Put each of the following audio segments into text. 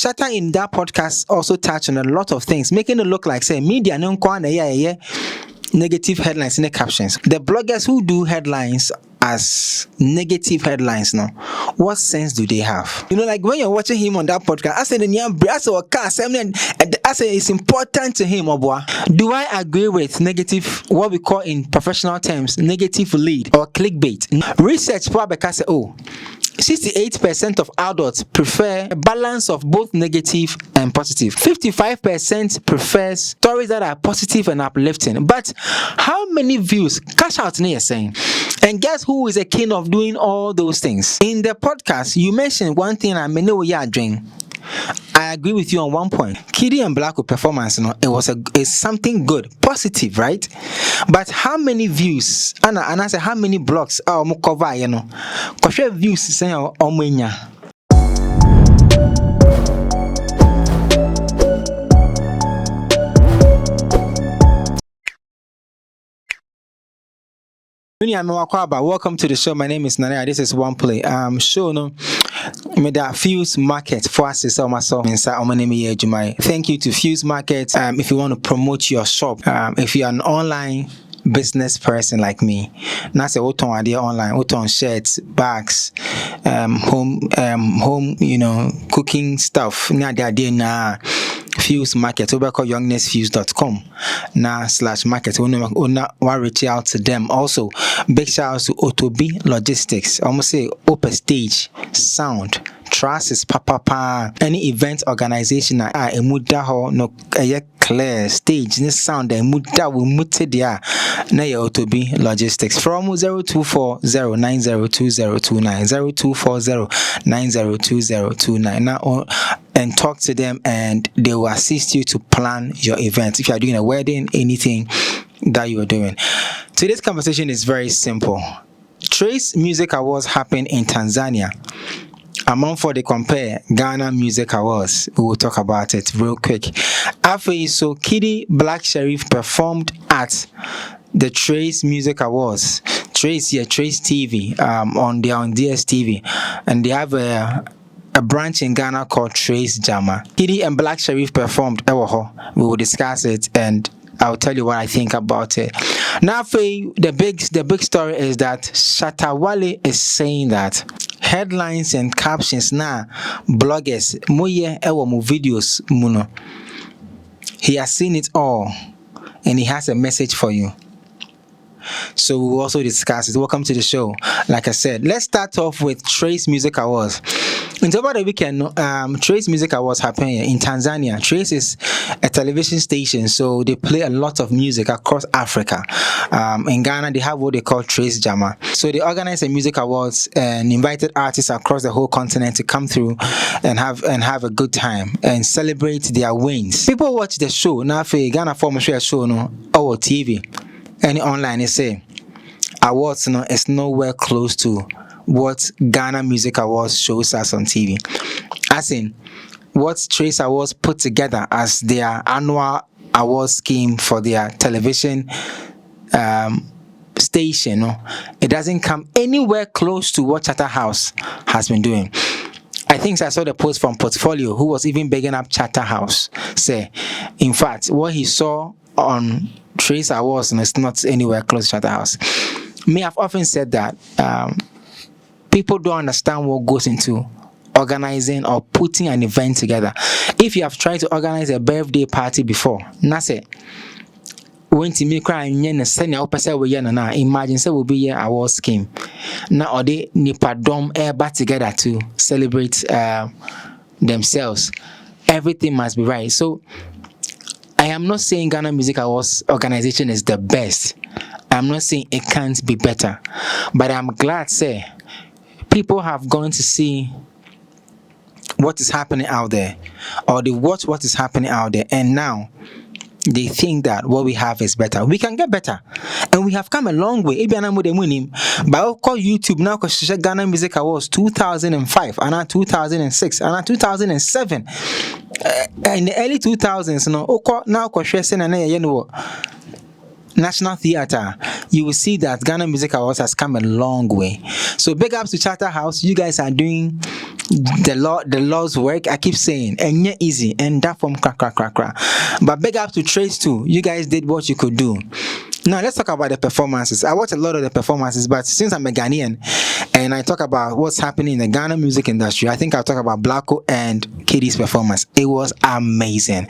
Shatta in that podcast also touched on a lot of things, making it look like say media no negative headlines in the captions. The bloggers who do headlines as negative headlines now, what sense do they have? You know, like when you're watching him on that podcast, I said it's important to him, Obwa. Do I agree with negative, what we call in professional terms, negative lead or clickbait? Research probably say, 68% of adults prefer a balance of both negative and positive. 55% prefers stories that are positive and uplifting. But how many views? Cash out near saying. And guess who is a king of doing all those things? In the podcast, you mentioned one thing I may know you're doing. I agree with you on one point. Kidi and Blacko performance, it's something good, positive, right? But how many views? And I say how many blogs are cover, Because views say omwenya. Welcome to the show. My name is NanaYaw. This is Oneplay. Show no me that Fuse Market for us is also inside Jumai. Thank you to Fuse Market. If you want to promote your shop, if you're an online business person like me, now say what on idea online, what on shirts, bags, home, cooking stuff. Now the idea na Fuse Market. Over call youngnessfuse.com /market. We reach out to them. Also, big shout out to Otobi Logistics. Almost say open stage sound. Trusses papa any event organization emuda ho no clear stage this sound emuda we mute dia na ya Otobi Logistics from 0240902029 0240902029 now and talk to them and they will assist you to plan your event if you are doing a wedding, anything that you are doing. Today's conversation is very simple. Trace Music Awards happen in Tanzania. Among for the compare Ghana Music Awards, we will talk about it real quick. After so Kidi Black Sherif performed at the Trace Music Awards. Trace TV on DSTV, and they have a branch in Ghana called Trace Jama. Kidi and Black Sherif performed. We will discuss it and I'll tell you what I think about it. Now, the big story is that Shatta Wale is saying that headlines and captions now bloggers moye ewo mu videos muno. He has seen it all and he has a message for you. So we'll also discuss it. Welcome to the show. Like I said, let's start off with Trace Music Awards. And over the weekend, Trace Music Awards happen in Tanzania. Trace is a television station, so they play a lot of music across Africa. In Ghana, they have what they call Trace Jama. So they organize a music awards and invited artists across the whole continent to come through and have a good time and celebrate their wins. People watch the show. Now, for Ghana form a show no or TV. Any online, they say awards is nowhere close to what Ghana Music Awards shows us on TV. As in, what Trace Awards put together as their annual award scheme for their television station, it doesn't come anywhere close to what Chatter House has been doing. I think I saw the post from Portfolio, who was even bigging up Chatter House. Say, in fact, what he saw on Trace Awards and it's not anywhere close to Chatter House. Me, I've often said that people don't understand what goes into organizing or putting an event together. If you have tried to organize a birthday party before, that's it. When to me cry imagine say will be a award scheme. Now or they nipadom back together to celebrate themselves. Everything must be right. So I am not saying Ghana Music Awards organization is the best. I'm not saying it can't be better. But I'm glad, say, people have gone to see what is happening out there. Or they watch what is happening out there. And now, they think that what we have is better. We can get better. And we have come a long way. But I'll call YouTube now because Ghana Music Awards 2005, and now 2006, and now 2007. In the early 2000s, now National Theatre, you will see that Ghana Music Awards has come a long way. So big ups to Shatta House. You guys are doing the Lord's work. I keep saying, and yet easy, and that from crack. But big up to Trace too. You guys did what you could do. Now let's talk about the performances. I watch a lot of the performances, but since I'm a Ghanaian and I talk about what's happening in the Ghana music industry, I think I'll talk about Blacko and Kidi's performance. It was amazing.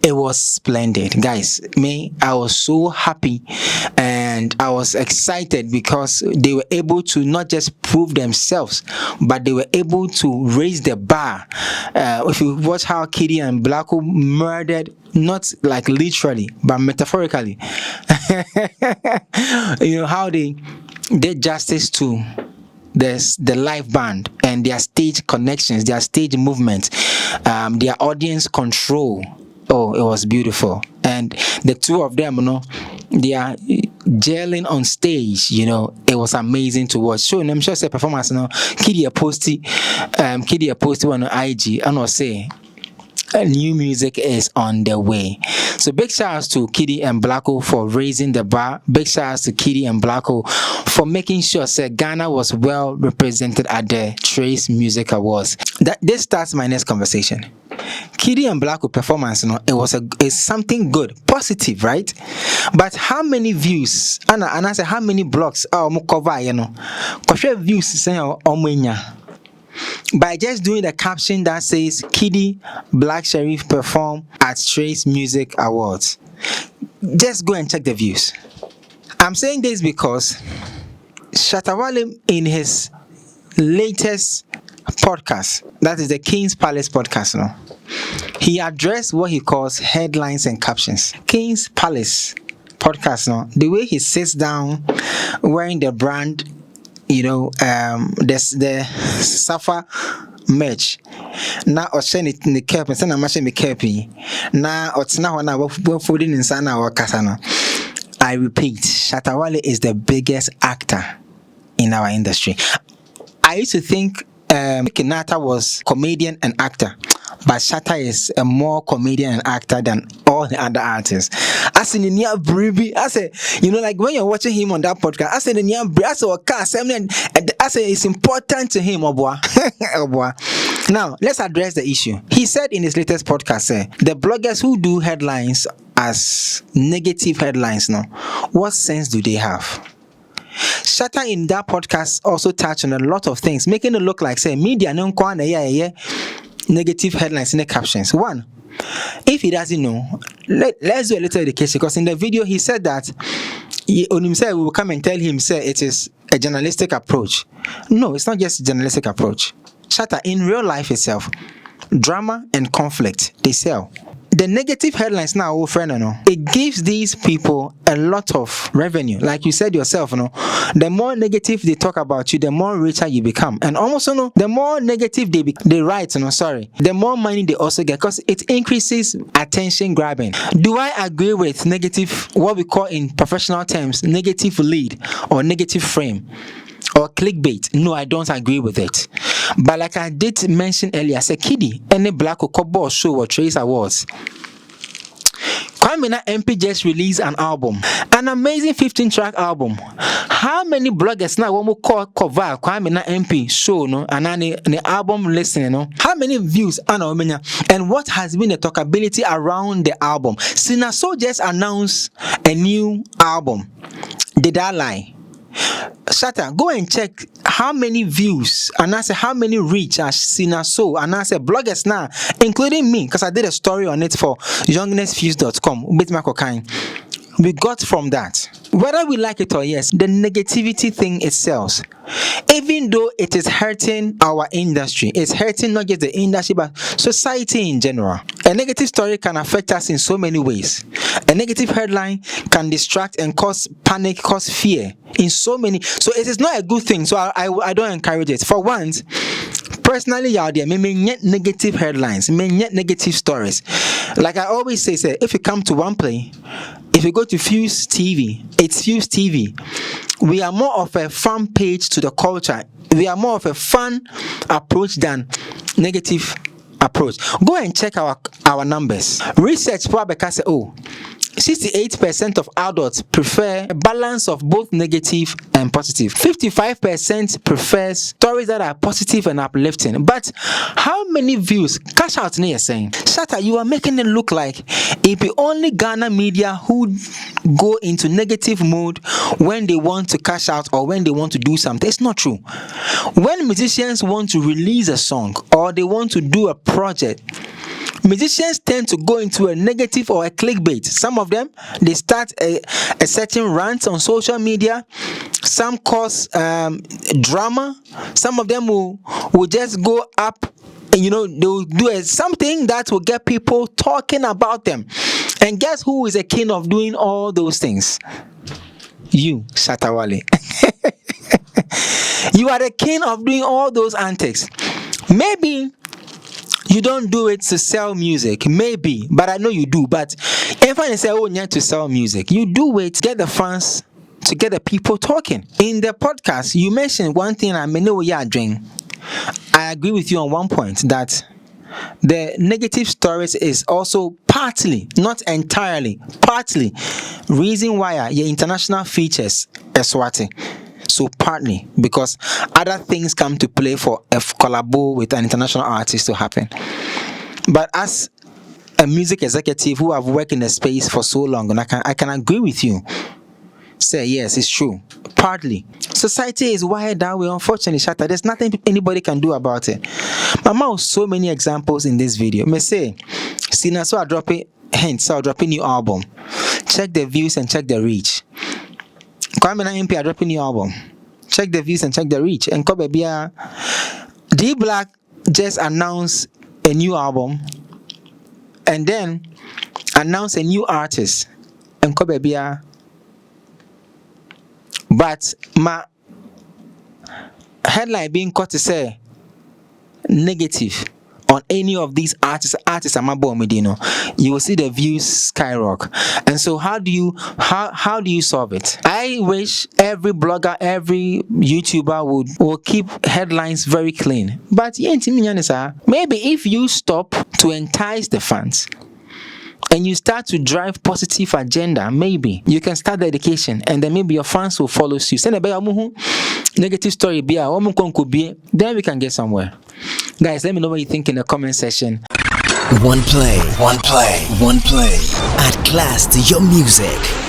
It was splendid, guys. I was so happy and I was excited because they were able to not just prove themselves, but they were able to raise the bar. If you watch how Kidi and Blacko murdered, not like literally, but metaphorically, how they did justice to the live band and their stage connections, their stage movement, their audience control. Oh, it was beautiful. And the two of them, they are gelling on stage, it was amazing to watch. So I'm sure say performance, Kidi a posted on IG and I'll say new music is on the way. So big shout outs to Kidi and Blacko for raising the bar. Big shout outs to Kidi and Blacko for making sure Ghana was well represented at the Trace Music Awards. This starts my next conversation. Kidi and Blacko performance, it's something good, positive, right? But how many views? And I say how many blocks? Cover, views say by just doing the caption that says Kidi Black Sherif perform at Trace Music Awards. Just go and check the views. I'm saying this because Shatta Wale in his latest podcast, that is the King's Palace podcast, he addressed what he calls headlines and captions. King's Palace podcast, the way he sits down wearing the brand, the Safa merch. Now Oshen it in the cap and send a machine the cappy. Now Otsna wana wafudin in sana or Kasana. I repeat, Shatta Wale is the biggest actor in our industry. I used to think Kinata was comedian and actor, but Shatta is a more comedian and actor than all the other artists. I said, I say, like when you're watching him on that podcast, I said, I say it's important to him, Now, let's address the issue. He said in his latest podcast, the bloggers who do headlines as negative headlines, what sense do they have? Shatta in that podcast also touched on a lot of things, making it look like, media negative headlines in the captions. One, if he doesn't know, let's do a little education, because in the video he said that on himself we will come and tell him it is a journalistic approach. No, it's not just a journalistic approach. Shatta, in real life itself, drama and conflict, they sell. The negative headlines now, friend, it gives these people a lot of revenue. Like you said yourself, the more negative they talk about you, the more richer you become. And almost, the more negative they write, the more money they also get, because it increases attention grabbing. Do I agree with negative, what we call in professional terms, negative lead or negative frame? Or clickbait? No, I don't agree with it. But like I did mention earlier, Kidi, any Blacko Kobo show or Trace Awards. Kwame MP just released an album, an amazing 15-track album. How many bloggers now want to call cover Kwame MP show and the album listening? How many views? And what has been the talkability around the album? Sinaso just announced a new album. Did I lie? Shatta, go and check how many views and I say how many reach as Sinaso and I say bloggers now, including me, because I did a story on it for youngnessfuse.com with my cocaine. We got from that. Whether we like it or yes, the negativity thing itself, even though it is hurting our industry, it's hurting not just the industry but society in general. A negative story can affect us in so many ways. A negative headline can distract and cause panic, cause fear in so many. So it is not a good thing. So I don't encourage it. For once, personally, out there, negative headlines, negative stories. Like I always say, if you come to Oneplay, if you go to Fuse TV, it's Fuse TV. We are more of a fun page to the culture. We are more of a fun approach than negative approach. Go and check our numbers. Research probably say, 68% of adults prefer a balance of both negative and positive. 55% prefers stories that are positive and uplifting. But how many views? Cash out near saying, Shatta, you are making it look like it be only Ghana media who go into negative mode when they want to cash out or when they want to do something. It's not true. When musicians want to release a song or they want to do a project, musicians tend to go into a negative or a clickbait. Some of them, they start a certain rant on social media. Some cause drama. Some of them will just go up and they'll do something that will get people talking about them. And guess who is a king of doing all those things? You, Shatta Wale. You are the king of doing all those antics. Maybe you don't do it to sell music, maybe, but I know you do. But if I say, oh, you to sell music, you do it to get the fans, to get the people talking. In the podcast, you mentioned one thing I know you are doing. I agree with you on one point that the negative stories is also partly, not entirely, partly reason why your international features are swatting. So partly because other things come to play for a collabo with an international artist to happen. But as a music executive who have worked in the space for so long, and I can agree with you. Say yes, it's true. Partly. Society is wired that way, unfortunately, Shatta. There's nothing anybody can do about it. Mama has so many examples in this video. Me say, Sina, so I drop it hints, so I'll drop a new album. Check the views and check the reach. Kwame MP are dropping new album. Check the views and check the reach. And Kobe Bia D Black just announced a new album and then announced a new artist. And Kobe Bia. But my headline being cut to say negative on any of these artists Amabo Medino, you will see the views skyrocket. And so how do you solve it? I wish every blogger, every YouTuber would keep headlines very clean. But maybe if you stop to entice the fans and you start to drive positive agenda, maybe you can start the education and then maybe your fans will follow suit. Send a negative story, then we can get somewhere. Guys, let me know what you think in the comment section. One play. Add class to your music.